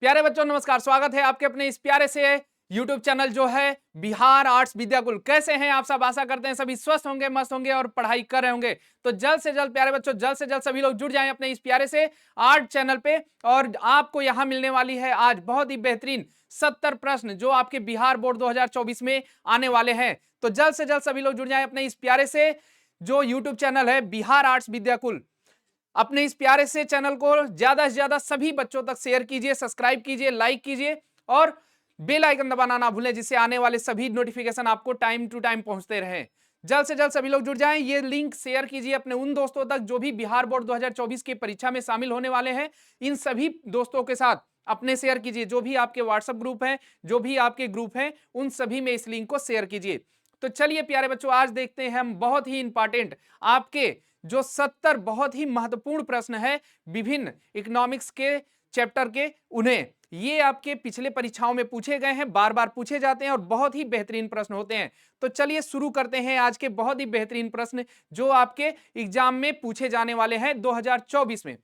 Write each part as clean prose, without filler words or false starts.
प्यारे बच्चों नमस्कार, स्वागत है आपके अपने इस प्यारे से YouTube चैनल जो है बिहार आर्ट्स विद्याकुल। कैसे हैं आप सब? आशा करते हैं सभी स्वस्थ होंगे, मस्त होंगे और पढ़ाई कर रहे होंगे। तो जल्द से जल्द प्यारे बच्चों, जल्द से जल्द सभी लोग जुड़ जाएं अपने इस प्यारे से आर्ट चैनल पे। और आपको यहां मिलने वाली है आज बहुत ही बेहतरीन 70 प्रश्न जो आपके बिहार बोर्ड 2024 में आने वाले हैं। तो जल्द से जल्द सभी लोग जुड़ जाएं अपने इस प्यारे से जो यूट्यूब चैनल है बिहार आर्ट्स विद्याकुल। अपने इस प्यारे से चैनल को ज्यादा से ज्यादा सभी बच्चों तक शेयर कीजिए, सब्सक्राइब कीजिए, लाइक कीजिए और बेल आइकन दबाना ना भूलें, जिससे आने वाले सभी नोटिफिकेशन आपको टाइम टू टाइम पहुंचते रहें। जल्द से जल्द सभी लोग जुड़ जाएं। ये लिंक शेयर कीजिए अपने उन दोस्तों तक जो भी बिहार बोर्ड 2024 की परीक्षा में शामिल होने वाले हैं। इन सभी दोस्तों के साथ अपने शेयर कीजिए, जो भी आपके व्हाट्सएप ग्रुप हैं, जो भी आपके ग्रुप हैं, उन सभी में इस लिंक को शेयर कीजिए। तो चलिए प्यारे बच्चों, आज देखते हैं हम बहुत ही इंपॉर्टेंट आपके जो 70 बहुत ही महत्वपूर्ण प्रश्न है विभिन्न इकोनॉमिक्स के चैप्टर के, उन्हें ये आपके पिछले परीक्षाओं में पूछे गए हैं, बार बार पूछे जाते हैं और बहुत ही बेहतरीन प्रश्न होते हैं। तो चलिए शुरू करते हैं आज के बहुत ही बेहतरीन प्रश्न जो आपके एग्जाम में पूछे जाने वाले हैं 2024 में।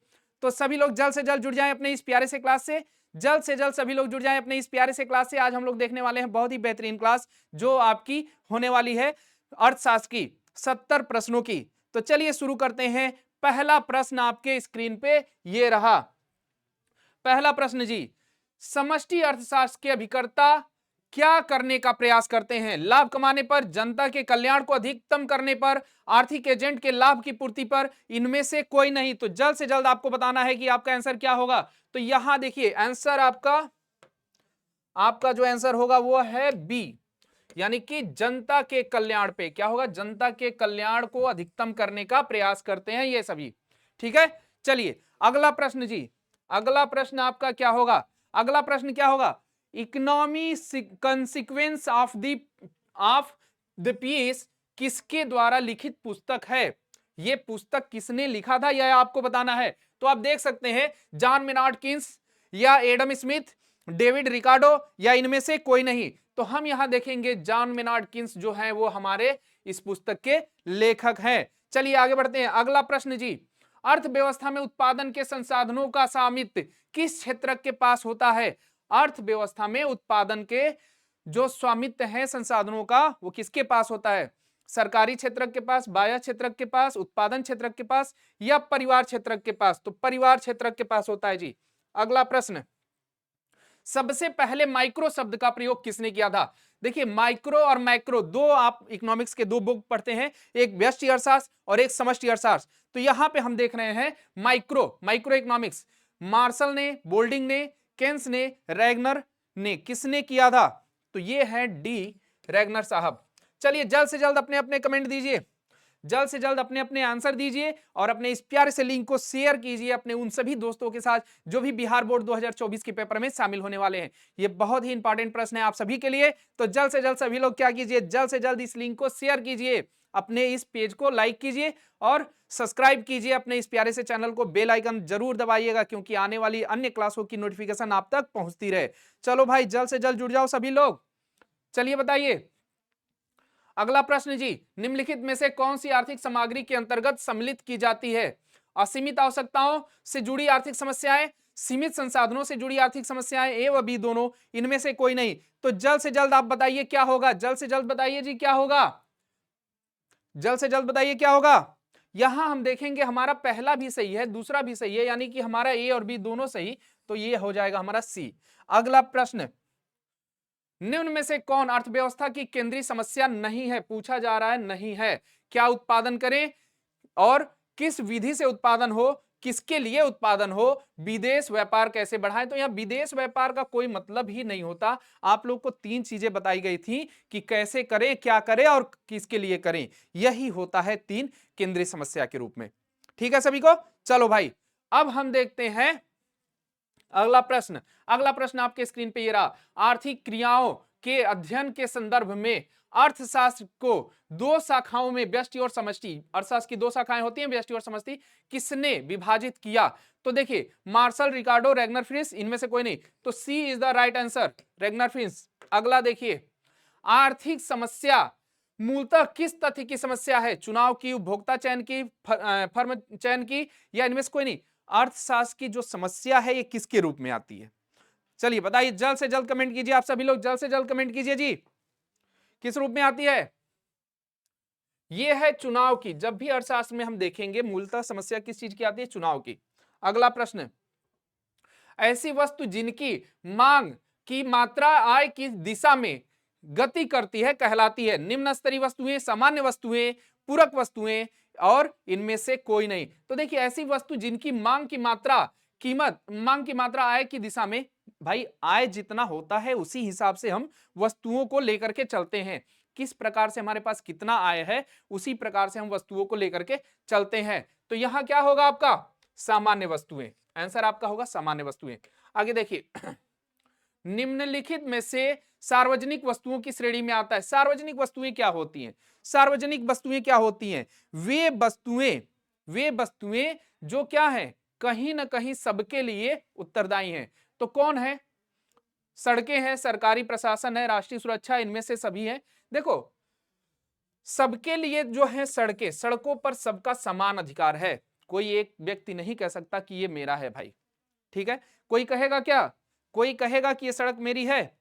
तो सभी लोग जल्द से जल्द जुड़ जाएं अपने इस प्यारे से क्लास से, जल्द से जल्द सभी लोग जुड़ जाएं अपने इस प्यारे से क्लास से। आज हम लोग देखने वाले हैं बहुत ही बेहतरीन क्लास जो आपकी होने वाली है अर्थशास्त्र की 70 प्रश्नों की। तो चलिए शुरू करते हैं। पहला प्रश्न आपके स्क्रीन पे ये रहा। पहला प्रश्न जी, समष्टि अर्थशास्त्र के अभिकर्ता क्या करने का प्रयास करते हैं? लाभ कमाने पर, जनता के कल्याण को अधिकतम करने पर, आर्थिक एजेंट के लाभ की पूर्ति पर, इनमें से कोई नहीं। तो जल्द से जल्द आपको बताना है कि आपका आंसर क्या होगा। तो यहां देखिए आंसर आपका जो आंसर होगा वो है बी, यानी कि जनता के कल्याण पे क्या होगा? जनता के कल्याण को अधिकतम करने का प्रयास करते हैं ये सभी। ठीक है, चलिए अगला प्रश्न जी। अगला प्रश्न आपका क्या होगा? अगला प्रश्न क्या होगा? Economy consequence of the peace किसके द्वारा लिखित पुस्तक है? ये पुस्तक किसने लिखा था यह आपको बताना है। तो आप देख सकते हैं जॉन मेनार्ड किन्स या एडम स्मिथ, डेविड रिकार्डो या इनमें से कोई नहीं। तो हम यहां देखेंगे जॉन मेनार्ड किन्स जो है वो हमारे इस पुस्तक के लेखक हैं। चलिए आगे बढ़ते हैं। अगला प्रश्न जी, अर्थव्यवस्था में उत्पादन के संसाधनों का स्वामित्व किस क्षेत्र के पास होता है? अर्थव्यवस्था में उत्पादन के जो स्वामित्व है संसाधनों का वो किसके पास होता है? सरकारी क्षेत्र के पास, बाह्य क्षेत्र के पास, उत्पादन क्षेत्र के पास या परिवार क्षेत्र के पास? तो परिवार क्षेत्र के पास होता है जी। अगला प्रश्न, सबसे पहले माइक्रो शब्द का प्रयोग किसने किया था? देखिए माइक्रो और मैक्रो दो, आप इकोनॉमिक्स के दो बुक पढ़ते हैं, एक व्यष्टि अर्थशास्त्र और एक समष्टि अर्थशास्त्र। तो यहां पे हम देख रहे हैं माइक्रो इकोनॉमिक्स मार्शल ने, बोल्डिंग ने, केन्स ने, रैगनर ने, किसने किया था? तो ये है डी, रैगनर साहब। चलिए जल्द से जल्द अपने अपने कमेंट दीजिए, जल्द से जल्द अपने अपने आंसर दीजिए और अपने इस प्यारे से लिंक को शेयर कीजिए अपने उन सभी दोस्तों के साथ जो भी बिहार बोर्ड 2024 के पेपर में शामिल होने वाले हैं। ये बहुत ही इंपॉर्टेंट प्रश्न है आप सभी के लिए। तो जल्द से जल्द सभी लोग क्या कीजिए, जल्द से जल्द इस लिंक को शेयर कीजिए, अपने इस पेज को लाइक कीजिए और सब्सक्राइब कीजिए अपने इस प्यारे से चैनल को। बेल आइकन जरूर दबाइएगा क्योंकि आने वाली अन्य क्लासों की नोटिफिकेशन आप तक पहुंचती रहे। चलो भाई जल्द से जल्द जुड़ जाओ सभी लोग। चलिए बताइए अगला प्रश्न जी, निम्नलिखित में से कौन सी आर्थिक सामग्री के अंतर्गत सम्मिलित की जाती है? असीमित आवश्यकताओं से जुड़ी आर्थिक समस्याएं, सीमित संसाधनों से जुड़ी आर्थिक समस्याएं, ए व बी दोनों, इनमें से कोई नहीं। तो जल्द से जल्द आप बताइए क्या होगा, जल्द से जल्द बताइए जी क्या होगा, जल्द से जल्द बताइए क्या होगा। यहां हम देखेंगे हमारा पहला भी सही है, दूसरा भी सही है, यानी कि हमारा ए और बी दोनों सही, तो ये हो जाएगा हमारा सी। अगला प्रश्न, निम्न में से कौन अर्थव्यवस्था की केंद्रीय समस्या नहीं है? पूछा जा रहा है नहीं है। क्या उत्पादन करें और किस विधि से उत्पादन हो, किसके लिए उत्पादन हो, विदेश व्यापार कैसे बढ़ाएं? तो यहां विदेश व्यापार का कोई मतलब ही नहीं होता। आप लोग को तीन चीजें बताई गई थी कि कैसे करें, क्या करें और किसके लिए करें। यही होता है तीन केंद्रीय समस्या के रूप में। ठीक है सभी को। चलो भाई अब हम देखते हैं अगला प्रश्न। अगला प्रश्न आपके स्क्रीन पे ये रहा। आर्थिक क्रियाओं के अध्ययन के संदर्भ में अर्थशास्त्र को दो शाखाओं में, व्यष्टि और समष्टि, अर्थशास्त्र की दो शाखाएं होती हैं व्यष्टि और समष्टि, किसने विभाजित किया? तो देखिए मार्शल, रिकार्डो, रैगनर फिंच, इनमें से कोई नहीं। तो C is the right answer, Ragnar Frisch. अगला देखिए, आर्थिक समस्या मूलतः किस तथ्य की समस्या है? चुनाव की, उपभोक्ता चयन की, फर्म चयन की या इनमें से कोई नहीं। अर्थशास्त्र की जो समस्या है ये किसके रूप में आती है? चलिए बताइए, जल्द से जल्द कमेंट कीजिए, आप सभी लोग जल्द से जल्द कमेंट कीजिए जी, किस रूप में आती है? ये है चुनाव की। जब भी अर्थशास्त्र में हम देखेंगे मूलतः समस्या किस चीज की आती है? चुनाव की। अगला प्रश्न, ऐसी वस्तु जिनकी मांग की मात्रा आय की दिशा में गति करती है कहलाती है? निम्न स्तरीय वस्तुएं, सामान्य वस्तुएं, पूरक वस्तुएं और इनमें से कोई नहीं। तो देखिए, ऐसी वस्तु जिनकी मांग की मात्रा मांग की मात्रा आय की दिशा में, भाई आय जितना होता है उसी हिसाब से हम वस्तुओं को लेकर के चलते हैं। किस प्रकार से हमारे पास कितना आय है उसी प्रकार से हम वस्तुओं को लेकर के चलते हैं। तो यहां क्या होगा आपका? सामान्य वस्तुएं। आंसर आपका होगा सामान्य वस्तुएं। आगे देखिए, निम्नलिखित में से सार्वजनिक वस्तुओं की श्रेणी में आता है। सार्वजनिक वस्तुएं क्या होती हैं? सार्वजनिक वस्तुएं क्या होती हैं? वे वस्तुएं जो क्या है, कहीं ना कहीं सबके लिए उत्तरदायी हैं। तो कौन है? सड़कें हैं, सरकारी प्रशासन है, राष्ट्रीय सुरक्षा, इनमें से सभी हैं। देखो, सबके लिए जो है सड़कें, सड़कों पर सबका समान अधिकार है। कोई एक व्यक्ति नहीं कह सकता कि ये मेरा है भाई, ठीक है? कोई कहेगा क्या? कोई कहेगा कि ये सड़क मेरी है।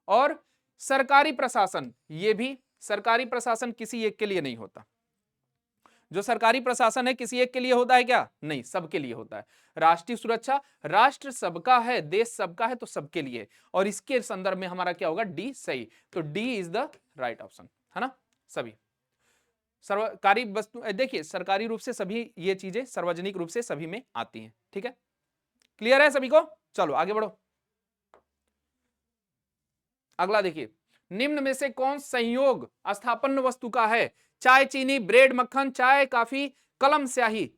और सरकारी प्रशासन, ये भी सरकारी प्रशासन किसी एक के लिए नहीं होता। जो सरकारी प्रशासन है किसी एक के लिए होता है क्या? नहीं, सबके लिए होता है। राष्ट्रीय सुरक्षा, राष्ट्र सबका है, देश सबका है, तो सबके लिए। और इसके संदर्भ में हमारा क्या होगा? डी सही। तो D is the right option, है ना? सभी सरकारी वस्तु, देखिए सरकारी रूप से सभी ये चीजें सार्वजनिक रूप से सभी में आती हैं, ठीक है? क्लियर है सभी को? चलो आगे बढ़ो। अगला देखिए, निम्न में से कौन संयोग अस्थापन्न वस्तु का है? चाय, चीनी, ब्रेड, मक्खन, चाय, काफी, कलम, स्याही।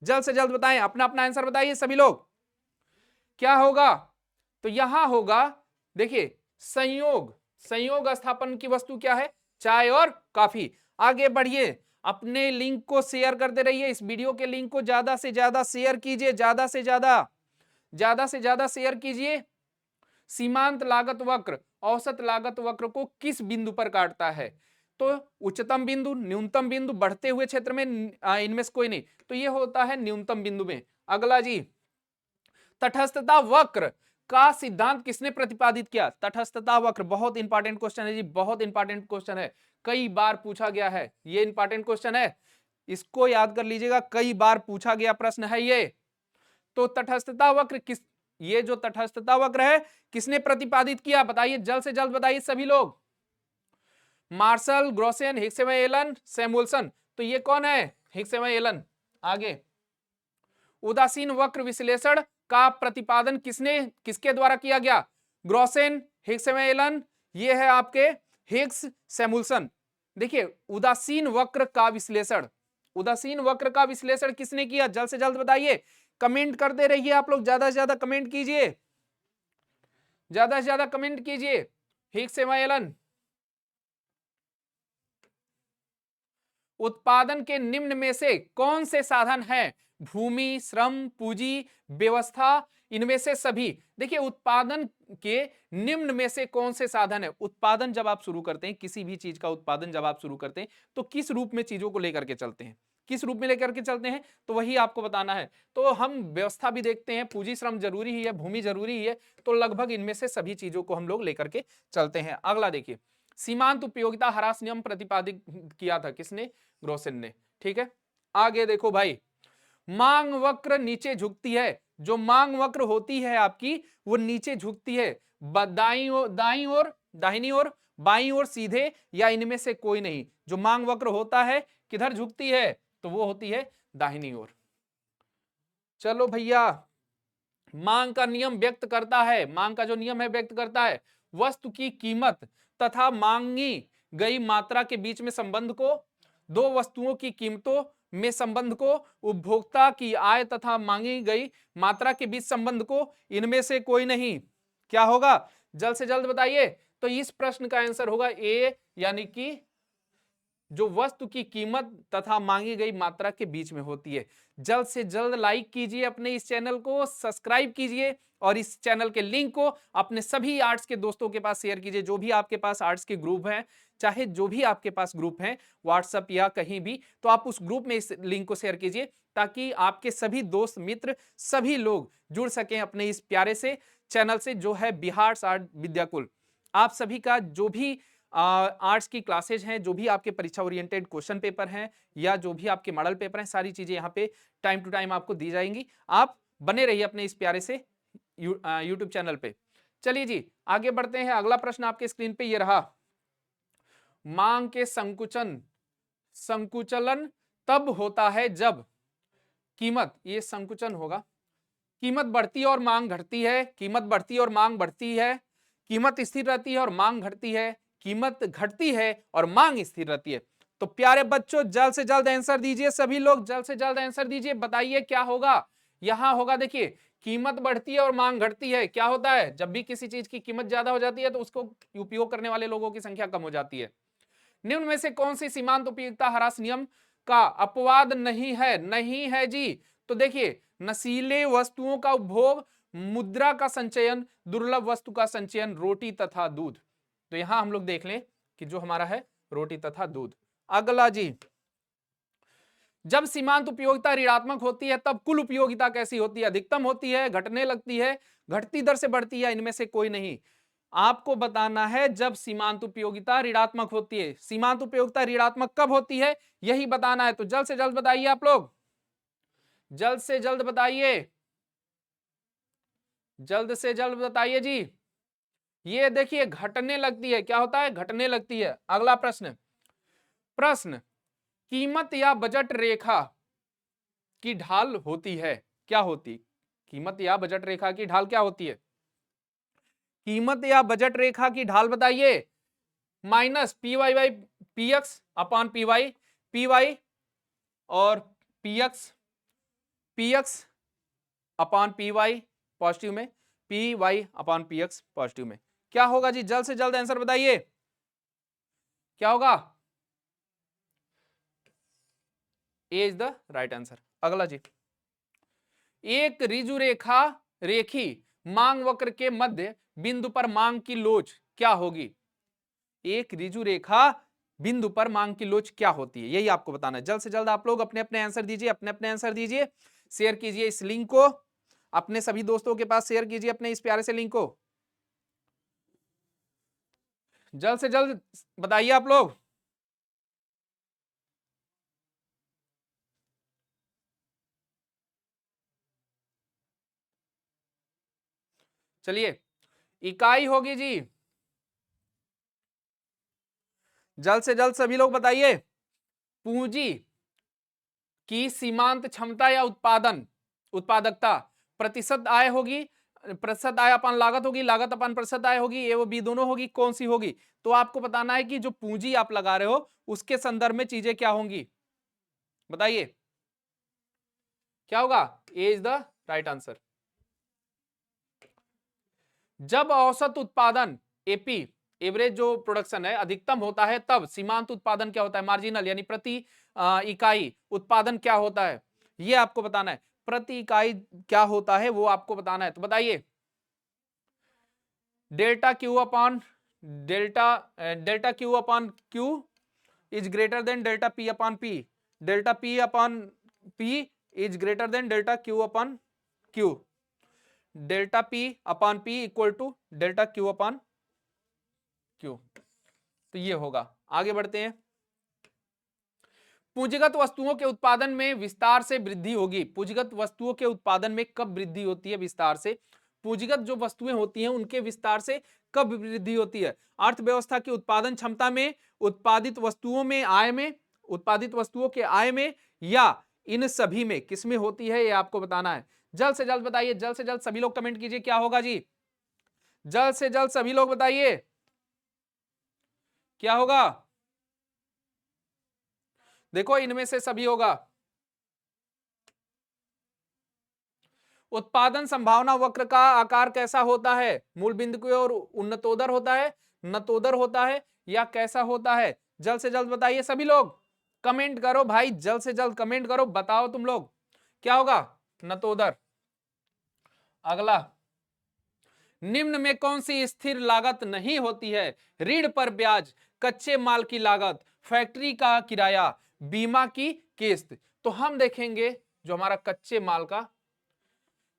जल्द से जल्द बताएं, अपना अपना आंसर बताइए सभी लोग, क्या होगा? तो यहां होगा, देखिए संयोग अस्थापन की वस्तु क्या है? चाय और काफी। आगे बढ़िए, अपने लिंक को शेयर करते रहिए, इस वीडियो के लिंक को ज्यादा से ज्यादा शेयर कीजिए, ज्यादा से ज्यादा शेयर कीजिए। सीमांत लागत वक्र औसत लागत वक्र को किस बिंदु पर काटता है? तो उच्चतम बिंदु, न्यूनतम बिंदु, बढ़ते हुए क्षेत्र में, इनमें से कोई नहीं। तो ये होता है न्यूनतम बिंदु में। अगला जी, तटस्थता वक्र का सिद्धांत किसने प्रतिपादित किया? तटस्थता वक्र बहुत इंपॉर्टेंट क्वेश्चन है जी, बहुत इंपॉर्टेंट क्वेश्चन है, कई बार पूछा गया है, ये इंपॉर्टेंट क्वेश्चन है, इसको याद कर लीजिएगा, कई बार पूछा गया प्रश्न है ये। तो तटस्थता वक्र किस, ये जो तटस्थता वक्र है किसने प्रतिपादित किया? बताइए, जल्द से जल्द बताइए सभी लोग। मार्शल, ग्रोसेन, हिक्सेवेलन, सैमुअल्सन। तो ये कौन है? हिक्सेवेलन। आगे, उदासीन वक्र विश्लेषण का प्रतिपादन किसके द्वारा किया गया? ग्रोसेन, हिक्सेवेलन, ये है आपके हिग्स, सैमुअल्सन। देखिए, उदासीन वक्र का विश्लेषण किसने किया? जल्द से जल्द बताइए, कमेंट करते रहिए आप लोग, ज्यादा से ज्यादा कमेंट कीजिए, ज्यादा से ज्यादा कमेंट कीजिए। हिक्सेवेलन। उत्पादन के निम्न में से कौन से साधन हैं? भूमि, श्रम, पूंजी, व्यवस्था, इनमें से सभी। देखिए, उत्पादन के निम्न में से कौन से साधन है? उत्पादन जब आप शुरू करते हैं, किसी भी चीज का उत्पादन जब आप शुरू करते हैं, तो किस रूप में चीजों को लेकर के चलते हैं? किस रूप में लेकर के चलते हैं? तो वही आपको बताना है। तो हम व्यवस्था भी देखते हैं, पूंजी श्रम जरूरी ही है, भूमि जरूरी ही है, तो लगभग इनमें से सभी चीजों को हम लोग लेकर के चलते हैं। अगला देखिए, सीमांत उपयोगिता ह्रास नियम प्रतिपादित किया था किसने? ग्रोसेन ने, ठीक है? आगे देखो भाई, मांग वक्र नीचे झुकती है, जो मांग वक्र होती है आपकी वो नीचे झुकती है, दाईं ओर, दाहिनी ओर, बाईं ओर, सीधे, या इनमें से कोई नहीं। जो मांग वक्र होता है किधर झुकती है? तो वो होती है दाहिनी ओर। चलो भैया, मांग का नियम व्यक्त करता है, मांग का जो नियम है व्यक्त करता है वस्तु की कीमत तथा मांगी गई मात्रा के बीच में संबंध को, दो वस्तुओं की कीमतों में संबंध को, उपभोक्ता की आय तथा मांगी गई मात्रा के बीच संबंध को, इनमें से कोई नहीं। क्या होगा? जल्द से जल्द बताइए। तो इस प्रश्न का आंसर होगा ए, यानी कि जो वस्तु की कीमत तथा मांगी गई मात्रा के बीच में होती है। जल्द से जल्द लाइक कीजिए अपने इस चैनल को, सब्सक्राइब कीजिए और इस चैनल के लिंक को अपने सभी आर्ट्स के दोस्तों के पास शेयर कीजिए। जो भी आपके पास आर्ट्स के ग्रुप हैं, चाहे जो भी आपके पास ग्रुप हैं व्हाट्सएप या कहीं भी, तो आप उस ग्रुप में इस लिंक को शेयर कीजिए ताकि आपके सभी दोस्त मित्र सभी लोग जुड़ सकें अपने इस प्यारे से चैनल से जो है बिहार आर्ट विद्याकुल। आप सभी का जो भी आर्ट्स की क्लासेज हैं, जो भी आपके परीक्षा ओरिएंटेड क्वेश्चन पेपर हैं या जो भी आपके मॉडल पेपर हैं, सारी चीजें यहाँ पे टाइम टू टाइम आपको दी जाएंगी। आप बने रहिए अपने इस प्यारे से यूट्यूब चैनल पे। चलिए जी आगे बढ़ते हैं। अगला प्रश्न आपके स्क्रीन पे ये रहा, मांग के संकुचलन तब होता है जब कीमत, ये संकुचन होगा, कीमत बढ़ती है और मांग घटती है, कीमत बढ़ती है और मांग बढ़ती है, कीमत स्थिर रहती है और मांग घटती है, कीमत घटती है और मांग स्थिर रहती है। तो प्यारे बच्चों जल्द से जल्द आंसर दीजिए, सभी लोग जल्द से जल्द आंसर दीजिए, बताइए क्या होगा। यहां होगा देखिए कीमत बढ़ती है और मांग घटती है। क्या होता है जब भी किसी चीज की कीमत ज्यादा हो जाती है तो उसको उपयोग करने वाले लोगों की संख्या कम हो जाती है। निम्न में से कौन सी सीमांत उपयोगिता ह्रास नियम का अपवाद नहीं है? नहीं है जी। तो देखिए नशीले वस्तुओं का उपभोग, मुद्रा का संचयन, दुर्लभ वस्तु का संचयन, रोटी तथा दूध। तो यहां हम लोग देख लें कि जो हमारा है रोटी तथा दूध। अगला जी, जब सीमांत उपयोगिता ऋणात्मक होती है तब कुल उपयोगिता कैसी होती है? अधिकतम होती है, घटने लगती है, घटती दर से बढ़ती है, इनमें से कोई नहीं। आपको बताना है जब सीमांत उपयोगिता ऋणात्मक होती है। सीमांत उपयोगिता ऋणात्मक कब होती है यही बताना है। तो जल्द से जल्द बताइए आप लोग, जल्द से जल्द बताइए, जल्द से जल्द बताइए जी। ये देखिए घटने लगती है, क्या होता है? घटने लगती है। अगला प्रश्न, कीमत या बजट रेखा की ढाल होती है, क्या होती? कीमत या बजट रेखा की ढाल क्या होती है? कीमत या बजट रेखा की ढाल बताइए। Minus P Y by P X upon P Y और P X upon P Y positive में, P Y upon P X positive में। क्या होगा जी? जल्द से जल्द आंसर बताइए, क्या होगा? ए इज द राइट आंसर। अगला जी, एक ऋजु रेखा रेखी मांग वक्र के मध्य बिंदु पर मांग की लोच क्या होगी? एक ऋजु रेखा बिंदु पर मांग की लोच क्या होती है, यही आपको बताना है। जल्द से जल्द आप लोग अपने अपने आंसर दीजिए, अपने अपने आंसर दीजिए। शेयर कीजिए इस लिंक को, अपने सभी दोस्तों के पास शेयर कीजिए अपने इस प्यारे से लिंक को। जल्द से जल्द बताइए आप लोग। चलिए इकाई होगी जी, जल्द से जल्द सभी लोग बताइए। पूंजी की सीमांत क्षमता या उत्पादकता प्रतिशत आय होगी, प्रतिशत आय अपन लागत होगी, लागत अपन प्रतिशत आय होगी, ए वो बी दोनों होगी, कौन सी होगी? तो आपको बताना है कि जो पूंजी आप लगा रहे हो उसके संदर्भ में चीजें क्या होंगी, बताइए क्या होगा? ए इज द राइट आंसर। जब औसत उत्पादन एपी, एवरेज जो प्रोडक्शन है, अधिकतम होता है तब सीमांत उत्पादन क्या होता है? मार्जिनल यानी प्रति इकाई उत्पादन क्या होता है, ये आपको बताना है। प्रति इकाई क्या होता है वो आपको बताना है। तो बताइए delta Q upon delta Q upon Q is greater than delta P upon P, delta P upon P is greater than delta Q upon Q, delta P upon P equal to delta Q upon Q. तो ये होगा। आगे बढ़ते हैं। पूंजीगत वस्तुओं के उत्पादन में विस्तार से वृद्धि होगी। पूंजीगत वस्तुओं के उत्पादन में कब वृद्धि होती है? विस्तार से। पूंजीगत जो वस्तुएं होती हैं उनके विस्तार से कब वृद्धि होती है? अर्थव्यवस्था की उत्पादन क्षमता में, उत्पादित वस्तुओं में, आय में, उत्पादित वस्तुओं के आय में, या इन सभी में, किसमें होती है ये आपको बताना है। जल्द से जल्द बताइए, जल्द से जल्द सभी लोग कमेंट कीजिए क्या होगा जी। जल्द से जल्द सभी लोग बताइए क्या होगा। देखो इनमें से सभी होगा। उत्पादन संभावना वक्र का आकार कैसा होता है? मूल बिंदु की ओर उन्नतोदर होता है, नतोदर होता है, या कैसा होता है? जल्द से जल्द बताइए सभी लोग, कमेंट करो भाई, जल्द से जल्द कमेंट करो, बताओ तुम लोग क्या होगा? नतोदर। अगला, निम्न में कौन सी स्थिर लागत नहीं होती है? ऋण पर ब्याज, कच्चे माल की लागत, फैक्ट्री का किराया, बीमा की किस्त। तो हम देखेंगे जो हमारा कच्चे माल का,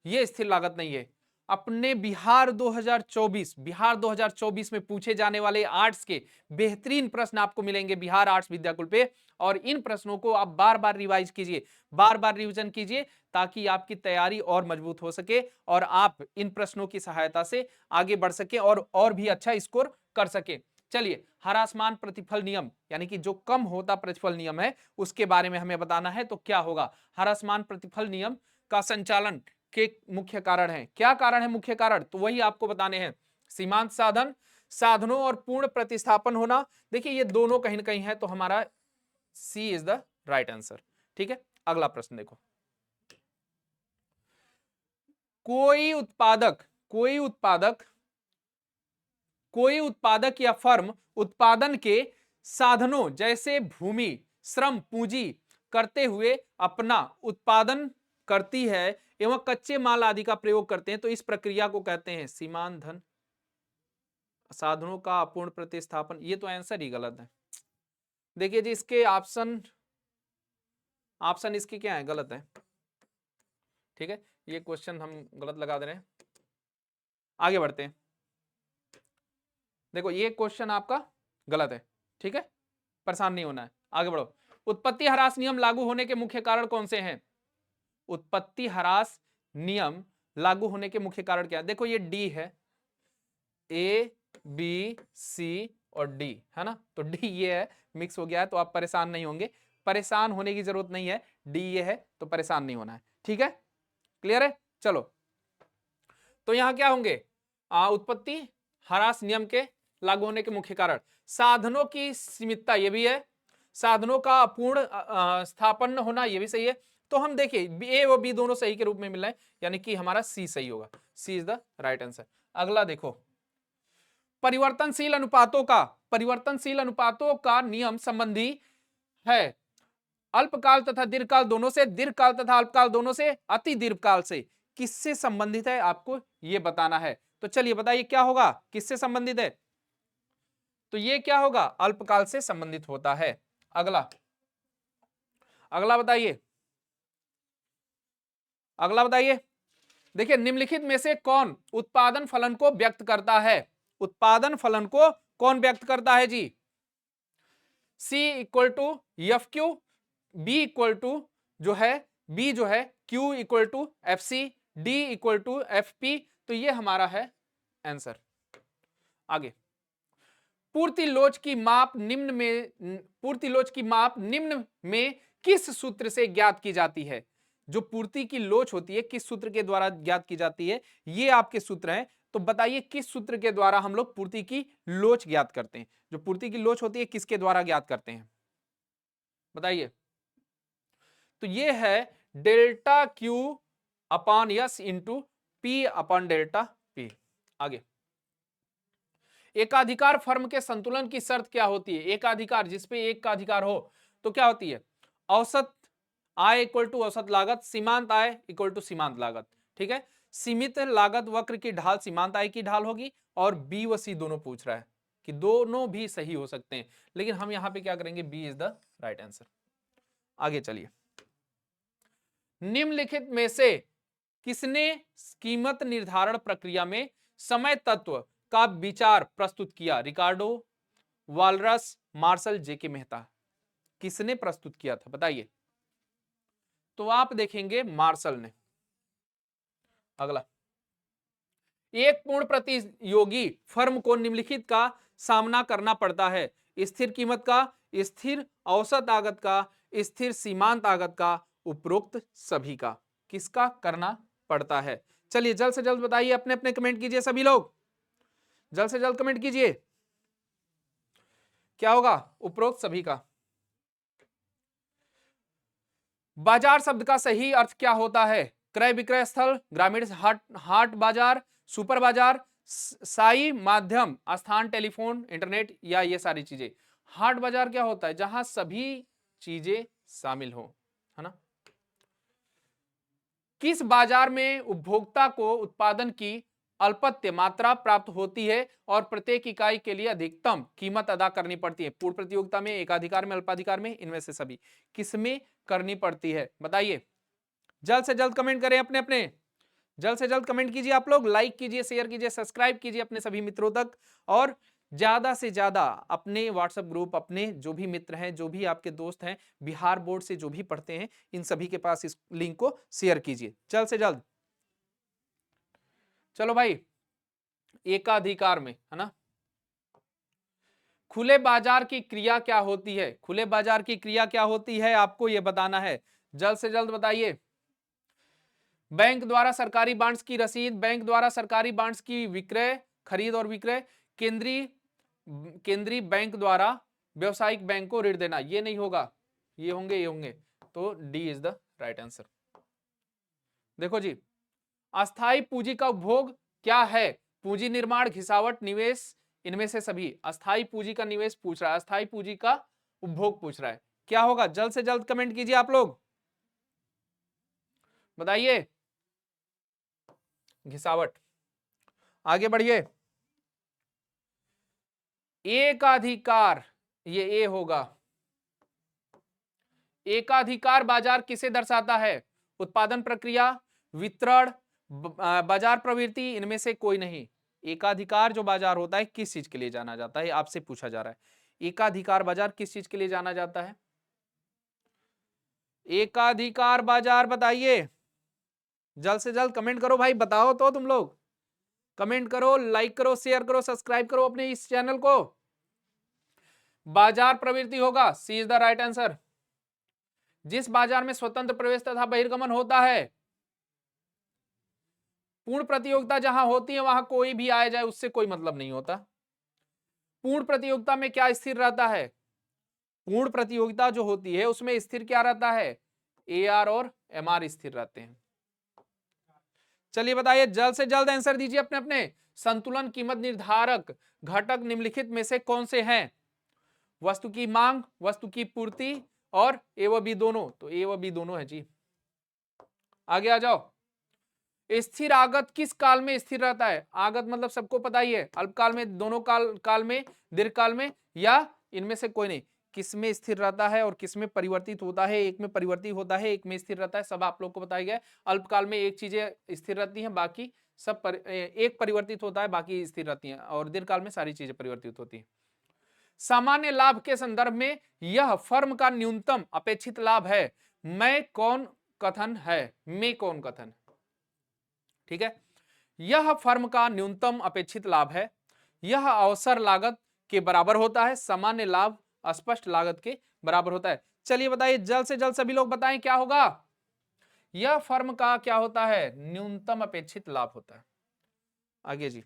ये स्थिर लागत नहीं है। अपने बिहार 2024 में पूछे जाने वाले आर्ट्स के बेहतरीन प्रश्न आपको मिलेंगे बिहार आर्ट्स विद्याकुल पे, और इन प्रश्नों को आप बार बार रिवाइज कीजिए, बार बार रिवीजन कीजिए, ताकि आपकी तैयारी और मजबूत हो सके और आप इन प्रश्नों की सहायता से आगे बढ़ सके और भी अच्छा स्कोर कर सके। चलिए, ह्रासमान प्रतिफल नियम, यानी कि जो कम होता प्रतिफल नियम है, उसके बारे में हमें बताना है। तो क्या होगा? ह्रासमान प्रतिफल नियम का संचालन के मुख्य कारण है। क्या कारण है मुख्य कारण? तो वही आपको बताने हैं। सीमांत साधन, साधनों और पूर्ण प्रतिस्थापन होना। देखिए ये दोनों कहीं ना कहीं है, तो हमारा सी इज द राइट आंसर। ठीक है, अगला प्रश्न देखो। कोई उत्पादक या फर्म उत्पादन के साधनों जैसे भूमि, श्रम, पूंजी करते हुए अपना उत्पादन करती है एवं कच्चे माल आदि का प्रयोग करते हैं, तो इस प्रक्रिया को कहते हैं सीमांत धन, साधनों का अपूर्ण प्रतिस्थापन। ये तो आंसर ही गलत है। देखिए जी, इसके ऑप्शन इसके क्या है? गलत है। ठीक है, ये क्वेश्चन हम गलत लगा दे रहे हैं। आगे बढ़ते हैं। देखो ये क्वेश्चन आपका गलत है। ठीक है, परेशान नहीं होना है, आगे बढ़ो। उत्पत्ति ह्रास नियम लागू होने के मुख्य कारण कौन से हैं? उत्पत्ति ह्रास नियम लागू होने के मुख्य कारण क्या है? देखो ये डी है, ए बी सी और डी है ना, तो डी ये है, मिक्स हो गया है, तो आप परेशान नहीं होंगे, परेशान होने की जरूरत नहीं है। डी ये है तो परेशान नहीं होना है। ठीक है, क्लियर है? चलो, तो यहां क्या होंगे? उत्पत्ति ह्रास नियम के लागू होने के मुख्य कारण, साधनों की सीमितता, ये भी है, साधनों का अपूर्ण स्थापन होना, ये भी सही है। तो हम देखिए ए और बी दोनों सही के रूप में मिल रहे हैं, यानी कि हमारा सी सही होगा। सी इज द राइट आंसर। अगला देखो, परिवर्तनशील अनुपातों का नियम संबंधी है अल्पकाल तथा दीर्घकाल दोनों से, दीर्घकाल तथा अल्पकाल दोनों से, अति दीर्घकाल से। किससे संबंधित है आपको यह बताना है। तो चलिए बताइए क्या होगा, किससे संबंधित है? तो ये क्या होगा? अल्पकाल से संबंधित होता है। अगला बताइए, अगला बताइए। देखिए, निम्नलिखित में से कौन उत्पादन फलन को व्यक्त करता है? उत्पादन फलन को कौन व्यक्त करता है जी? C equal to F Q, B equal to जो है Q equal to F C, D equal to F P. तो ये हमारा है आंसर। आगे, पूर्ति लोच की माप निम्न में किस सूत्र से ज्ञात की जाती है? जो पूर्ति की लोच होती है किस सूत्र के द्वारा ज्ञात की जाती है? ये आपके सूत्र हैं, तो बताइए किस सूत्र के द्वारा हम लोग पूर्ति की लोच ज्ञात करते हैं? जो पूर्ति की लोच होती है किसके द्वारा ज्ञात करते हैं? बताइए। तो ये है delta Q upon S into P upon delta P. आगे, एकाधिकार फर्म के संतुलन की शर्त क्या होती है? एकाधिकार, जिसपे एक का अधिकार हो, तो क्या होती है? औसत आय इक्वल टू औसत लागत, सीमांत आय इक्वल टू सीमांत लागत। ठीक है, सीमित लागत वक्र की ढाल सीमांत आय की ढाल होगी, और बी व सी दोनों पूछ रहा है कि दोनों भी सही हो सकते हैं, लेकिन हम यहां पे क्या करेंगे? B is the right answer. आगे चलिए, निम्नलिखित में से किसने कीमत निर्धारण प्रक्रिया में समय तत्व का विचार प्रस्तुत किया? रिकार्डो, वालरस, मार्शल, जेके मेहता। किसने प्रस्तुत किया था बताइए? तो आप देखेंगे मार्शल ने। अगला, एक पूर्ण प्रतियोगी फर्म को निम्नलिखित का सामना करना पड़ता है: स्थिर कीमत का, स्थिर औसत आगत का, स्थिर सीमांत आगत का, उपरोक्त सभी का। किसका करना पड़ता है? चलिए जल्द से जल्द बताइए, अपने अपने कमेंट कीजिए सभी लोग, जल्द से जल्द कमेंट कीजिए। क्या होगा? उपरोक्त सभी का। बाजार शब्द का सही अर्थ क्या होता है? क्रय विक्रय स्थल, ग्रामीण हाट बाजार, सुपर बाजार, साई माध्यम, स्थान, टेलीफोन, इंटरनेट, या ये सारी चीजें। हाट बाजार क्या होता है? जहां सभी चीजें शामिल हो, है ना। किस बाजार में उपभोक्ता को उत्पादन की अल्पत्य मात्रा प्राप्त होती है और प्रत्येक इकाई के लिए अधिकतम कीमत अदा करनी पड़ती है। पूर्ण प्रतियोगिता में, एकाधिकार में, अल्पाधिकार में, इनमें से सभी किसमें करनी पड़ती है बताइए। जल्द से जल्द कमेंट करें अपने अपने, जल्द से जल्द कमेंट कीजिए आप लोग, लाइक कीजिए, शेयर कीजिए, सब्सक्राइब कीजिए अपने सभी मित्रों तक, और ज्यादा से ज्यादा अपने व्हाट्सएप ग्रुप, अपने जो भी मित्र हैं, जो भी आपके दोस्त हैं बिहार बोर्ड से जो भी पढ़ते हैं, इन सभी के पास इस लिंक को शेयर कीजिए जल्द से जल्द। चलो भाई, एकाधिकार में है ना, खुले बाजार की क्रिया क्या होती है? खुले बाजार की क्रिया क्या होती है आपको यह बताना है, जल्द से जल्द बताइए। बैंक द्वारा सरकारी बांड्स की रसीद, बैंक द्वारा सरकारी बांड्स की विक्रय, खरीद और विक्रय, केंद्रीय बैंक द्वारा व्यवसायिक बैंक को ऋण देना। ये नहीं होगा, ये होंगे, ये होंगे, तो D is the right answer. देखो जी, अस्थाई पूंजी का उपभोग क्या है? पूंजी निर्माण, घिसावट, निवेश, इनमें से सभी। अस्थाई पूंजी का निवेश पूछ रहा है, अस्थाई पूंजी का उपभोग पूछ रहा है, क्या होगा? जल्द से जल्द कमेंट कीजिए आप लोग, बताइए। घिसावट। आगे बढ़िए, एकाधिकार, ये ए होगा। एकाधिकार बाजार किसे दर्शाता है? उत्पादन प्रक्रिया, वितरण, बाजार प्रवृत्ति, इनमें से कोई नहीं। एकाधिकार जो बाजार होता है किस चीज के लिए जाना जाता है, आपसे पूछा जा रहा है। एकाधिकार बाजार किस चीज के लिए जाना जाता है? एकाधिकार बाजार बताइए, जल्द से जल्द कमेंट करो भाई, बताओ तो तुम लोग, कमेंट करो, लाइक करो, शेयर करो, सब्सक्राइब करो अपने इस चैनल को। बाजार प्रवृत्ति होगा, सी इज द राइट आंसर। जिस बाजार में स्वतंत्र प्रवेश तथा बहिर्गमन होता है, पूर्ण प्रतियोगिता जहां होती है वहां कोई भी आया जाए उससे कोई मतलब नहीं होता। पूर्ण प्रतियोगिता में क्या स्थिर रहता है? पूर्ण प्रतियोगिता जो होती है उसमें स्थिर क्या रहता है? एआर और एमआर स्थिर रहते हैं। चलिए बताइए, जल्द से जल्द आंसर दीजिए अपने अपने। संतुलन कीमत निर्धारक घटक निम्नलिखित में से कौन से हैं? वस्तु की मांग, वस्तु की पूर्ति और ए व बी दोनों, तो ए व बी दोनों है जी। आगे आ जाओ। स्थिर आगत किस काल में स्थिर रहता है? आगत मतलब सबको पता ही है, अल्पकाल में, दोनों काल में, दीर्घकाल में, या इनमें से कोई नहीं। किस में स्थिर रहता है और किस में परिवर्तित होता है? एक में परिवर्तित होता है, एक में स्थिर रहता है, सब आप लोग को बताया गया। अल्पकाल में एक चीजें स्थिर रहती हैं, बाकी सब एक परिवर्तित होता है, बाकी स्थिर रहती हैं, और दीर्घकाल में सारी चीजें परिवर्तित होती हैं। सामान्य लाभ के संदर्भ में यह फर्म का न्यूनतम अपेक्षित लाभ है। मैं कौन कथन है, में कौन कथन, ठीक है। यह फर्म का न्यूनतम अपेक्षित लाभ है। यह अवसर लागत के बराबर होता है। सामान्य लाभ स्पष्ट लागत के बराबर होता है। चलिए बताइए, जल्द से जल्द सभी लोग बताएं क्या होगा। यह फर्म का क्या होता है? न्यूनतम अपेक्षित लाभ होता है। आगे जी,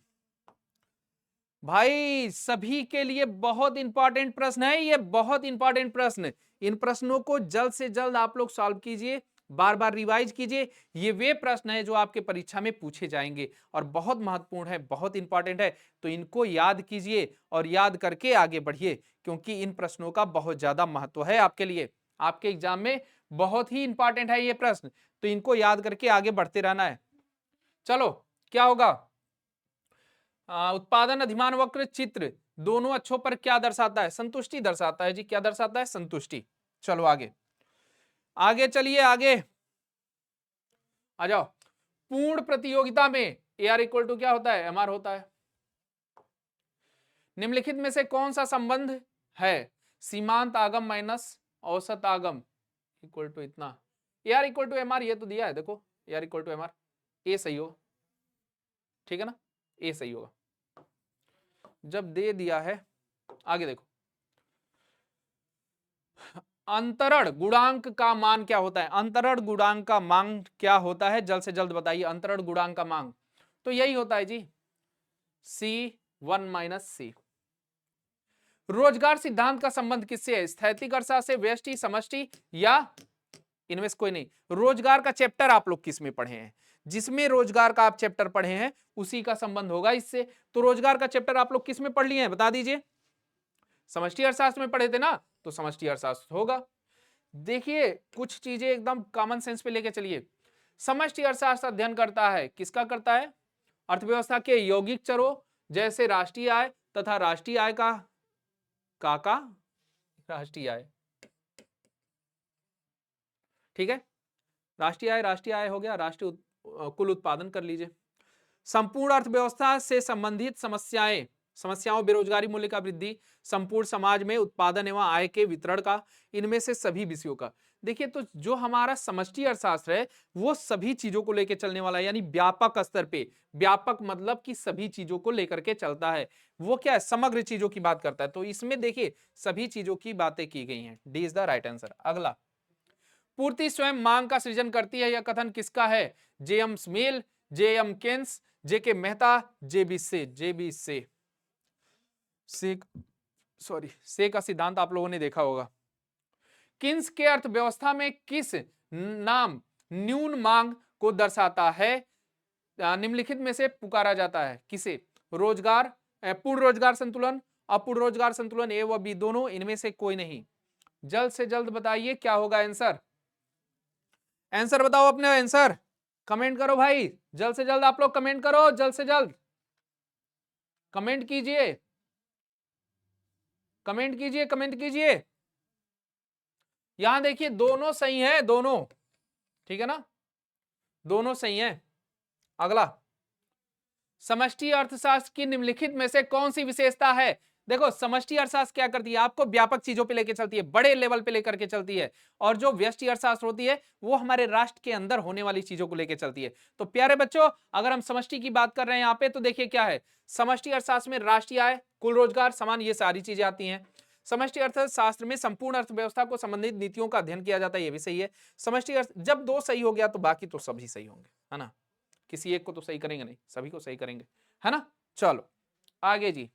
भाई सभी के लिए बहुत इंपॉर्टेंट प्रश्न है ये, बहुत इंपॉर्टेंट प्रश्न। इन प्रश्नों को जल्द से जल्द आप लोग सॉल्व कीजिए, बार बार रिवाइज कीजिए। ये वे प्रश्न है जो आपके परीक्षा में पूछे जाएंगे और बहुत महत्वपूर्ण है, बहुत इंपॉर्टेंट है। तो इनको याद कीजिए और याद करके आगे बढ़िए, क्योंकि इन प्रश्नों का बहुत ज्यादा महत्व है आपके लिए। आपके एग्जाम में बहुत ही इंपॉर्टेंट है ये प्रश्न, तो इनको याद करके आगे बढ़ते रहना है। चलो, क्या होगा? उत्पादन अधिमान वक्र चित्र दोनों अक्षों पर क्या दर्शाता है? संतुष्टि दर्शाता है जी। क्या दर्शाता है? संतुष्टि। चलो आगे, आगे चलिए, आगे आ जाओ। पूर्ण प्रतियोगिता में ए आर इक्वल टू क्या होता है? एम आर होता है। निम्नलिखित में से कौन सा संबंध है? सीमांत आगम माइनस औसत आगम इक्वल टू इतना। A R equal to M R, ये तो दिया है, देखो A R equal to M R, A सही होगा, ठीक है ना, ए सही होगा जब दे दिया है। आगे देखो, अंतरण गुणांक का मान क्या होता है? अंतरण गुणांक का मान क्या होता है? जल्द से जल्द बताइए। अंतरण गुणांक का मान तो यही होता है जी, C1 माइनस सी। रोजगार सिद्धांत का संबंध किससे है? स्थैतिक अर्थशास्त्र से, व्यष्टि, समष्टि, या इनमें से कोई नहीं। रोजगार का चैप्टर आप लोग किस में पढ़े हैं? जिसमें रोजगार का आप चैप्टर पढ़े हैं उसी का संबंध होगा इससे। तो रोजगार का चैप्टर आप लोग किस में पढ़ लिए हैं बता दीजिए। समष्टि अर्थशास्त्र में पढ़े थे ना, तो समष्टि अर्थशास्त्र होगा। देखिए कुछ चीजें एकदम कॉमन सेंस पे लेके चलिए। समष्टि अर्थशास्त्र अध्ययन करता है, किसका करता है? अर्थव्यवस्था के यौगिक चरों जैसे राष्ट्रीय आय तथा राष्ट्रीय आय का काका राष्ट्रीय आय, ठीक है, राष्ट्रीय आय हो गया, राष्ट्रीय कुल उत्पादन कर लीजिए। संपूर्ण अर्थव्यवस्था से संबंधित समस्याओं बेरोजगारी, मूल्य का वृद्धि, संपूर्ण समाज में उत्पादन एवं आय के वितरण का, इनमें से सभी विषयों का। देखिए, तो जो हमारा समष्टि अर्थशास्त्र है वो सभी चीजों को लेकर चलने वाला है, यानी व्यापक स्तर पे, व्यापक मतलब कि सभी चीजों को लेकर के चलता है। वो क्या है, समग्र चीजों की बात करता है। तो इसमें देखिए सभी चीजों की बातें की गई हैं। D is the right answer. अगला, पूर्ति स्वयं मांग का सृजन करती है, यह कथन किसका है? जे.एम. स्मिल, J M. Keynes, J K. Mehta, J B. Say का सिद्धांत आप लोगों ने देखा होगा। किन्स के अर्थव्यवस्था में किस नाम न्यून मांग को दर्शाता है? निम्नलिखित में से पुकारा जाता है किसे? रोजगार, पूर्ण रोजगार संतुलन, अपूर्ण रोजगार संतुलन, ए व बी दोनों, इनमें से कोई नहीं। जल्द से जल्द बताइए क्या होगा आंसर। आंसर बताओ अपने, आंसर कमेंट करो भाई, जल्द से जल्द आप लोग कमेंट करो, जल्द से जल्द कमेंट कीजिए, कमेंट कीजिए, कमेंट कीजिए। यहां देखिए दोनों सही है, दोनों, ठीक है ना, दोनों सही है। अगला, समष्टि अर्थशास्त्र की निम्नलिखित में से कौन सी विशेषता है? देखो समष्टि अर्थशास्त्र क्या करती है, आपको व्यापक चीजों पे लेके चलती है, बड़े लेवल पे लेकर के चलती है, और जो व्यष्टि अर्थशास्त्र होती है वो हमारे राष्ट्र के अंदर होने वाली चीजों को लेकर चलती है। तो प्यारे बच्चों, अगर हम समष्टि की बात कर रहे हैं यहाँ पे, तो देखिए क्या है, समष्टि अर्थशास्त्र में राष्ट्रीय आय, कुल रोजगार, समान, ये सारी चीजें आती हैं। समष्टि अर्थशास्त्र में संपूर्ण अर्थव्यवस्था को संबंधित नीतियों का अध्ययन किया जाता है, ये भी सही है। समष्टि अर्थ, जब दो सही हो गया तो बाकी तो सभी सही होंगे, है ना, किसी एक को तो सही करेंगे नहीं, सभी को सही करेंगे, है ना। चलो आगे जी,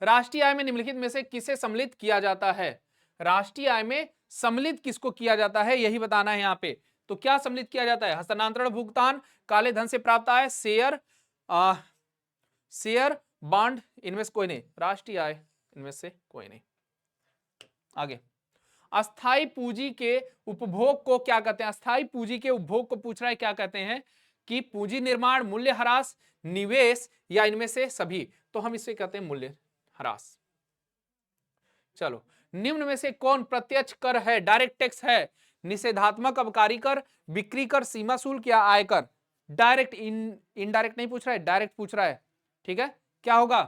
राष्ट्रीय आय में निम्नलिखित में से किसे सम्मिलित किया जाता है? राष्ट्रीय आय में सम्मिलित किसको किया जाता है, यही बताना है यहाँ पे। तो क्या सम्मिलित किया जाता है? हस्तांतरण भुगतान, काले धन से प्राप्त आय, शेयर, बॉन्ड, इनमें से कोई नहीं। राष्ट्रीय आय इनमें से कोई नहीं। आगे, अस्थाई पूंजी के उपभोग को क्या कहते हैं? अस्थाई पूंजी के उपभोग को पूछ रहा है, क्या कहते हैं? कि पूंजी निर्माण, मूल्य ह्रास, निवेश, या इनमें से सभी। तो हम इसे कहते हैं मूल्य ह्रास। चलो, निम्न में से कौन प्रत्यक्ष कर है, डायरेक्ट टैक्स है? निषेधात्मक अबकारी कर, बिक्री कर, सीमा शुल्क, या आयकर? डायरेक्ट, इनडायरेक्ट नहीं पूछ रहा है, डायरेक्ट पूछ रहा है, ठीक है। क्या होगा?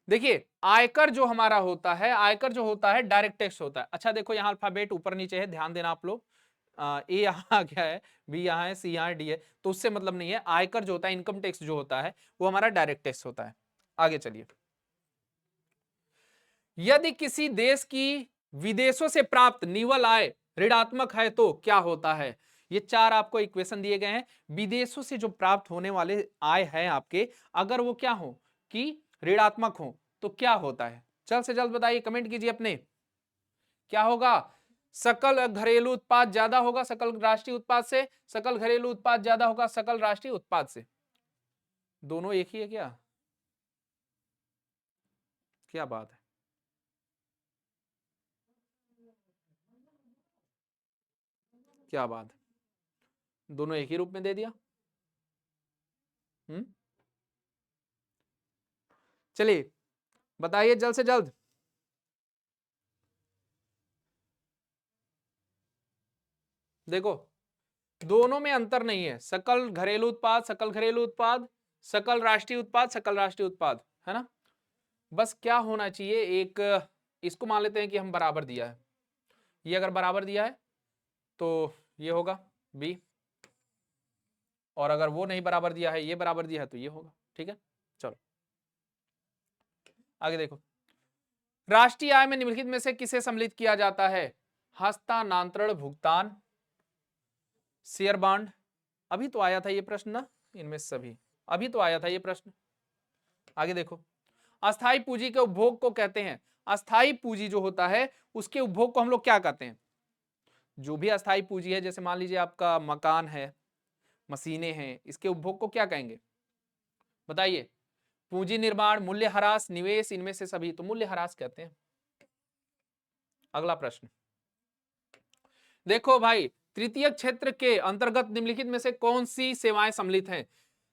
देखिए आयकर जो हमारा होता है, आयकर जो होता है डायरेक्ट टैक्स होता है। अच्छा देखो यहाँ अल्फाबेट ऊपर नीचे है, ध्यान देना आप लोग। ए यहाँ आ गया है, बी यहाँ है, सी यहाँ है, डी है, तो उससे मतलब नहीं है। आयकर जो होता है, इनकम टैक्स जो होता है, वो हमारा डायरेक्ट टैक्स होता है। आगे चलिए, यदि किसी देश की विदेशों से प्राप्त निवल आय ऋणात्मक है तो क्या होता है? ये चार आपको इक्वेशन दिए गए हैं। विदेशों से जो प्राप्त होने वाले आय है आपके, अगर वो क्या हो कि ऋणात्मक हो, तो क्या होता है? जल्द से जल्द बताइए, कमेंट कीजिए अपने। क्या होगा? सकल घरेलू उत्पाद ज्यादा होगा सकल राष्ट्रीय उत्पाद से, सकल घरेलू उत्पाद ज्यादा होगा सकल राष्ट्रीय उत्पाद से। दोनों एक ही है क्या? क्या बात है, क्या बात है, दोनों एक ही रूप में दे दिया। चलिए बताइए जल्द से जल्द। देखो दोनों में अंतर नहीं है, सकल घरेलू उत्पाद, सकल घरेलू उत्पाद, सकल राष्ट्रीय उत्पाद, सकल राष्ट्रीय उत्पाद, है ना। बस क्या होना चाहिए, एक इसको मान लेते हैं कि हम बराबर दिया है, ये अगर बराबर दिया है तो ये होगा बी, और अगर वो नहीं बराबर दिया है, ये बराबर दिया है, तो ये होगा, ठीक है। चलो आगे देखो, राष्ट्रीय आय में निम्नलिखित में से किसे सम्मिलित किया जाता है? हस्तांतरण भुगतान, शेयर बॉन्ड, अभी तो आया था ये प्रश्न ना, इनमें सभी अभी तो आया था ये प्रश्न। आगे देखो, अस्थाई पूंजी के उपभोग को कहते हैं, अस्थाई पूंजी जो होता है उसके उपभोग को हम लोग क्या कहते हैं? जो भी अस्थाई पूंजी है, जैसे मान लीजिए आपका मकान है, मशीनें हैं, इसके उपभोग को क्या कहेंगे? बताइए। पूंजी निर्माण, मूल्य ह्रास, निवेश, इनमें से सभी, तो मूल्य ह्रास कहते हैं। अगला प्रश्न देखो भाई, तृतीयक क्षेत्र के अंतर्गत निम्नलिखित में से कौन सी सेवाएं सम्मिलित हैं?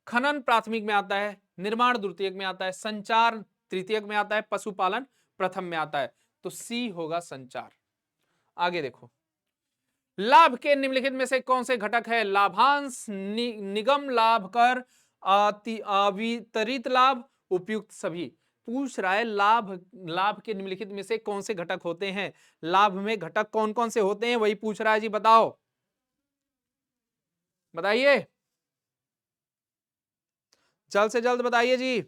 खनन प्राथमिक में आता है, निर्माण द्वितीयक में आता है, संचार तृतीयक में आता है, पशुपालन प्रथम में आता है। तो सी होगा संचार। आगे देखो, लाभ के निम्नलिखित में से कौन से घटक है? लाभांश, निगम लाभ कर, अवितरित लाभ, उपयुक्त सभी। पूछ रहा है लाभ के निम्नलिखित में से कौन से घटक होते हैं? लाभ में घटक कौन कौन से होते हैं वही पूछ रहा है जी, बताओ, बताइए, जल्द से जल्द बताइए जी।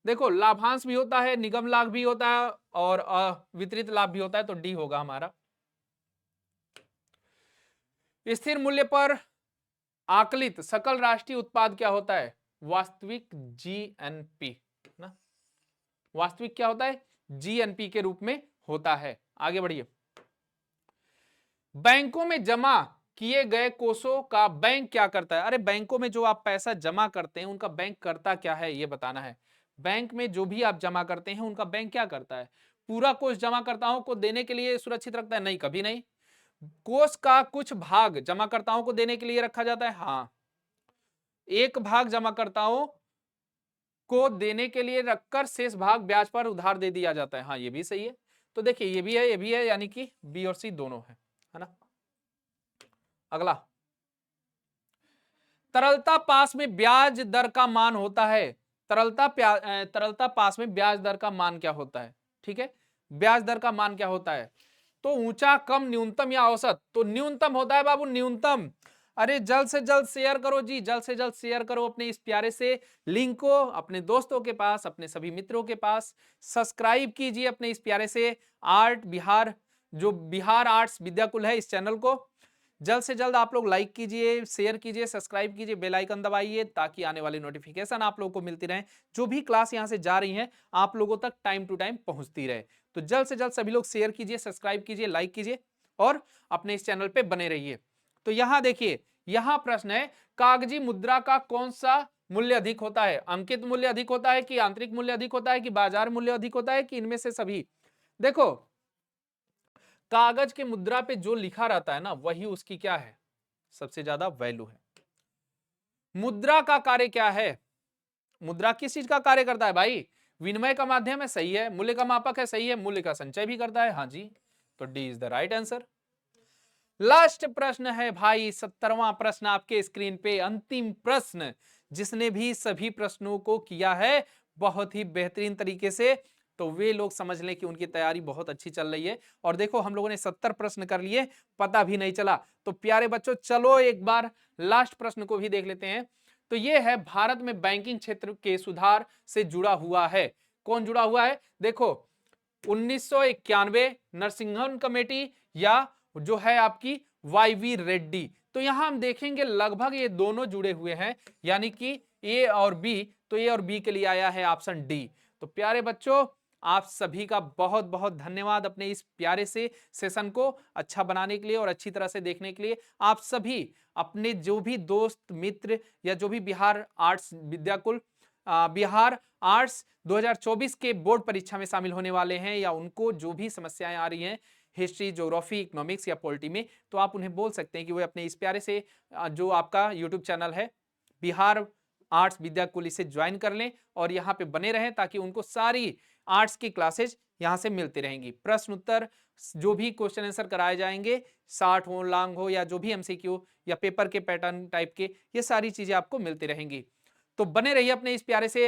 देखो, लाभांश भी होता है, निगम लाभ भी होता है और वितरित लाभ भी होता है, तो डी होगा हमारा। स्थिर मूल्य पर आकलित सकल राष्ट्रीय उत्पाद क्या होता है? वास्तविक जीएनपी ना, वास्तविक क्या होता है? जीएनपी के रूप में होता है। आगे बढ़िए, बैंकों में जमा किए गए कोषों का बैंक क्या करता है? अरे बैंकों में जो आप पैसा जमा करते हैं उनका बैंक करता क्या है, ये बताना है। बैंक में जो भी आप जमा करते हैं उनका बैंक क्या करता है? पूरा कोष जमाकर्ताओं को देने के लिए सुरक्षित रखता है? नहीं, कभी नहीं। कोष का कुछ भाग जमाकर्ताओं को देने के लिए रखा जाता है, हाँ। एक भाग जमाकर्ताओं को देने के लिए रखकर शेष भाग ब्याज पर उधार दे दिया जाता है, हाँ ये भी सही है। तो देखिए ये भी है, ये भी है, यानी कि बी और सी दोनों है ना। अगला, तरलता पास में ब्याज दर का मान होता है। तरलता पास में ब्याज दर का मान क्या होता है? ठीक है, ब्याज दर का मान क्या होता है? तो ऊंचा, कम, न्यूनतम या औसत? तो न्यूनतम होता है बाबू, न्यूनतम। अरे जल्द से जल्द शेयर करो जी, जल्द से जल्द शेयर करो अपने इस प्यारे से लिंक को अपने दोस्तों के पास, अपने सभी मित्रों के पास। सब्सक्राइब कीजिए अपने इस प्यारे से आर्ट बिहार, जो बिहार आर्ट्स विद्याकुल है, इस चैनल को जल्द से जल्द आप लोग लाइक कीजिए, शेयर कीजिए, सब्सक्राइब कीजिए, बेल आइकन दबाइए ताकि आने वाली नोटिफिकेशन आप लोगों को मिलती रहे। जो भी क्लास यहां से जा रही है आप लोगों तक टाइम टू टाइम पहुंचती रहे। तो जल्द से जल्द सभी लोग शेयर कीजिए, सब्सक्राइब कीजिए, लाइक कीजिए और अपने इस चैनल पे बने रहिए। तो यहां देखिए, यहां प्रश्न है, कागजी मुद्रा का कौन सा मूल्य अधिक होता है? अंकित मूल्य अधिक होता है कि आंतरिक मूल्य अधिक होता है कि बाजार मूल्य अधिक होता है कि इनमें से सभी? देखो, कागज के मुद्रा पे जो लिखा रहता है ना वही उसकी क्या है? सबसे ज्यादा वैल्यू है। मुद्रा का कार्य क्या है? मुद्रा किस चीज का कार्य करता है भाई? विनिमय का माध्यम है, सही है। मूल्य का मापक है, सही है। मूल्य का संचय भी करता है, हाँ जी। तो D is the right answer. Last प्रश्न है भाई, 70वां प्रश्न आपके स्क्रीन पे, अंतिम प्रश्न। जिसने भी सभी प्रश्नों को किया है बहुत ही बेहतरीन तरीके से, तो वे लोग समझ लें कि उनकी तैयारी बहुत अच्छी चल रही है। और देखो हम लोगों ने 70 प्रश्न कर लिए, पता भी नहीं चला। तो प्यारे बच्चों, चलो एक बार लास्ट प्रश्न को भी देख लेते हैं। तो ये है, भारत में बैंकिंग क्षेत्र के सुधार से जुड़ा हुआ है। कौन जुड़ा हुआ है? देखो, 1991 नरसिंहन कमेटी या जो है आपकी वाईवी रेड्डी। तो यहां हम देखेंगे लगभग ये दोनों जुड़े हुए हैं, यानी कि ए और बी। तो ए और बी के लिए आया है ऑप्शन डी। तो प्यारे बच्चों, आप सभी का बहुत बहुत धन्यवाद अपने इस प्यारे से सेशन को अच्छा बनाने के लिए और अच्छी तरह से देखने के लिए। आप सभी अपने जो भी दोस्त मित्र या जो भी बिहार आर्ट्स विद्याकुल बिहार आर्ट्स 2024 के बोर्ड परीक्षा में शामिल होने वाले हैं, या उनको जो भी समस्याएं आ रही हैं हिस्ट्री, ज्योग्राफी, इकोनॉमिक्स या पॉलिटी में, तो आप उन्हें बोल सकते हैं कि वो अपने इस प्यारे से जो आपका यूट्यूब चैनल है बिहार आर्ट्स विद्याकुल, इसे ज्वाइन कर लें और यहाँ पे बने रहें, ताकि उनको सारी आर्ट्स की क्लासेज यहाँ से मिलती रहेंगी। प्रश्न उत्तर जो भी क्वेश्चन आंसर कराए जाएंगे, शॉर्ट हो, लॉन्ग हो, या जो भी एमसीक्यू या पेपर के पैटर्न टाइप के, ये सारी चीजें आपको मिलती रहेंगी। तो बने रहिए अपने इस प्यारे से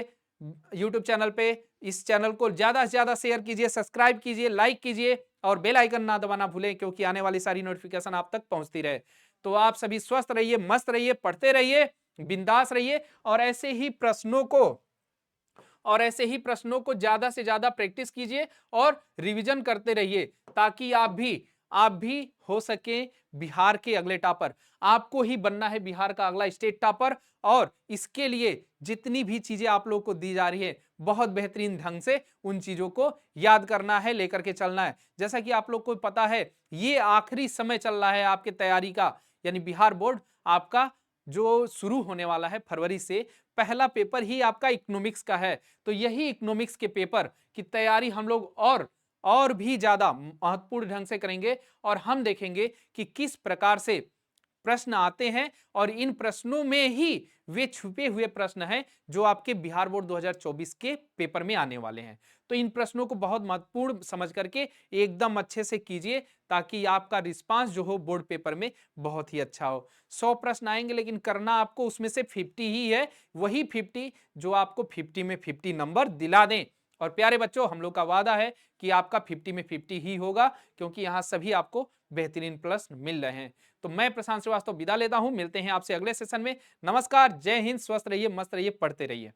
यूट्यूब चैनल पे। इस चैनल को ज्यादा से ज्यादा शेयर कीजिए, सब्सक्राइब कीजिए, लाइक कीजिए और बेल आइकन ना दबाना भूलें, क्योंकि आने वाली सारी नोटिफिकेशन आप तक पहुंचती रहे। तो आप सभी स्वस्थ रहिए, मस्त रहिए, पढ़ते रहिए, बिंदास रहिए और ऐसे ही प्रश्नों को ज्यादा से ज्यादा प्रैक्टिस कीजिए और रिवीजन करते रहिए, ताकि आप भी हो सके बिहार के अगले टॉपर। आपको ही बनना है बिहार का अगला स्टेट टॉपर, और इसके लिए जितनी भी चीजें आप लोग को दी जा रही है बहुत बेहतरीन ढंग से उन चीजों को याद करना है, लेकर के चलना है। जैसा कि आप लोग को पता है ये आखिरी समय चल रहा है आपके तैयारी का, यानी बिहार बोर्ड आपका जो शुरू होने वाला है फरवरी से, पहला पेपर ही आपका इकोनॉमिक्स का है। तो यही इकोनॉमिक्स के पेपर की तैयारी हम लोग और और भी ज्यादा महत्वपूर्ण ढंग से करेंगे और हम देखेंगे कि किस प्रकार से प्रश्न आते हैं और इन प्रश्नों में ही वे छुपे हुए प्रश्न हैं जो आपके बिहार बोर्ड 2024 के पेपर में आने वाले हैं। तो इन प्रश्नों को बहुत महत्वपूर्ण समझ करके एकदम अच्छे से कीजिए ताकि आपका रिस्पांस जो हो बोर्ड पेपर में बहुत ही अच्छा हो। 100 प्रश्न आएंगे लेकिन करना आपको उसमें से 50 ही है, वही 50 जो आपको 50 में 50 नंबर दिला दें। और प्यारे बच्चों, हम लोग का वादा है कि आपका 50 में 50 ही होगा क्योंकि यहाँ सभी आपको बेहतरीन प्रश्न मिल रहे हैं। तो मैं प्रशांत श्रीवास्तव विदा लेता हूं, मिलते हैं आपसे अगले सेशन में। नमस्कार, जय हिंद, स्वस्थ रहिए, मस्त रहिए, पढ़ते रहिए।